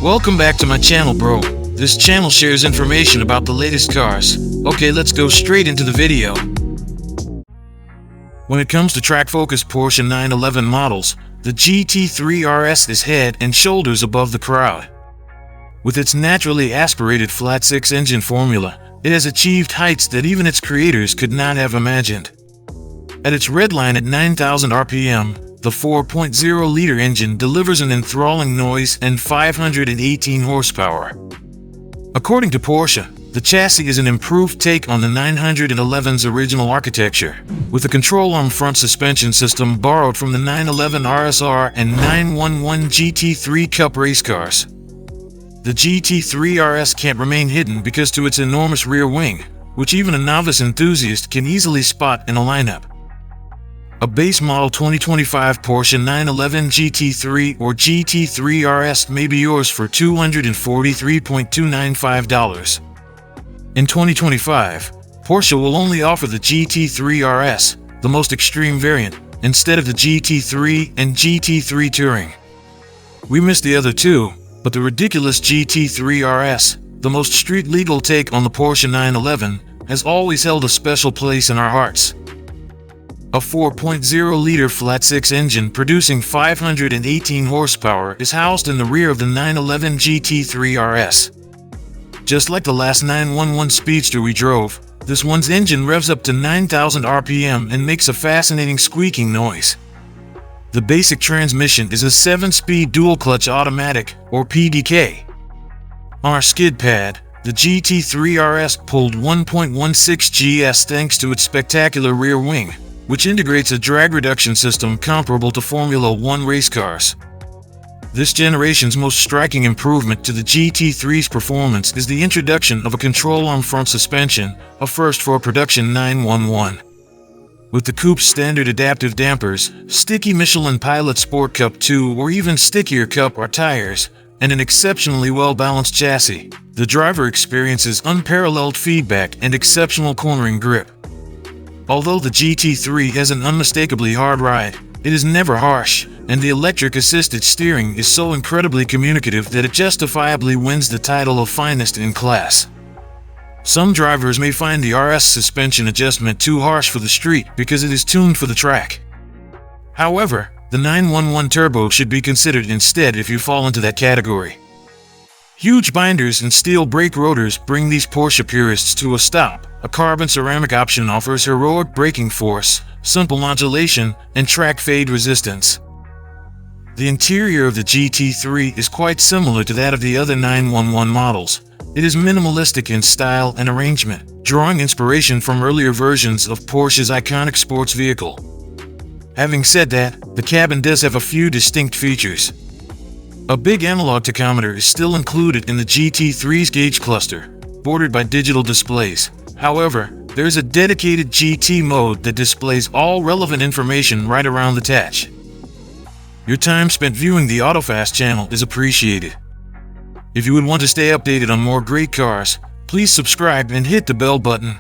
Welcome back to my channel, bro. This channel shares information about the latest cars. Okay, let's go straight into the video. When it comes to track-focused Porsche 911 models, the GT3 RS is head and shoulders above the crowd. With its naturally aspirated flat-six engine formula, it has achieved heights that even its creators could not have imagined. At its redline at 9,000 RPM, the 4.0-liter engine delivers an enthralling noise and 518 horsepower. According to Porsche, the chassis is an improved take on the 911's original architecture, with a control arm front suspension system borrowed from the 911 RSR and 911 GT3 Cup race cars. The GT3 RS can't remain hidden because to its enormous rear wing, which even a novice enthusiast can easily spot in a lineup. A base model 2025 Porsche 911 GT3 or GT3 RS may be yours for $243,295. In 2025, Porsche will only offer the GT3 RS, the most extreme variant, instead of the GT3 and GT3 Touring. We missed the other two, but the ridiculous GT3 RS, the most street-legal take on the Porsche 911, has always held a special place in our hearts. A 4.0-liter flat-six engine producing 518 horsepower is housed in the rear of the 911 GT3 RS. Just like the last 911 Speedster we drove, this one's engine revs up to 9,000 RPM and makes a fascinating squeaking noise. The basic transmission is a 7-speed dual-clutch automatic, or PDK. On our skid pad, the GT3 RS pulled 1.16 GS thanks to its spectacular rear wing, which integrates a drag reduction system comparable to Formula One race cars. This generation's most striking improvement to the GT3's performance is the introduction of a control arm front suspension, a first for a production 911. With the coupe's standard adaptive dampers, sticky Michelin Pilot Sport Cup 2 or even stickier Cup R tires, and an exceptionally well-balanced chassis, the driver experiences unparalleled feedback and exceptional cornering grip. Although the GT3 has an unmistakably hard ride, it is never harsh, and the electric-assisted steering is so incredibly communicative that it justifiably wins the title of finest in class. Some drivers may find the RS suspension adjustment too harsh for the street because it is tuned for the track. However, the 911 Turbo should be considered instead if you fall into that category. Huge binders and steel brake rotors bring these Porsche purists to a stop. A carbon ceramic option offers heroic braking force, simple modulation, and track fade resistance. The interior of the GT3 is quite similar to that of the other 911 models. It is minimalistic in style and arrangement, drawing inspiration from earlier versions of Porsche's iconic sports vehicle. Having said that, the cabin does have a few distinct features. A big analog tachometer is still included in the GT3's gauge cluster, bordered by digital displays. However, there's a dedicated GT mode that displays all relevant information right around the dash. Your time spent viewing the AutoFast channel is appreciated. If you would want to stay updated on more great cars, please subscribe and hit the bell button.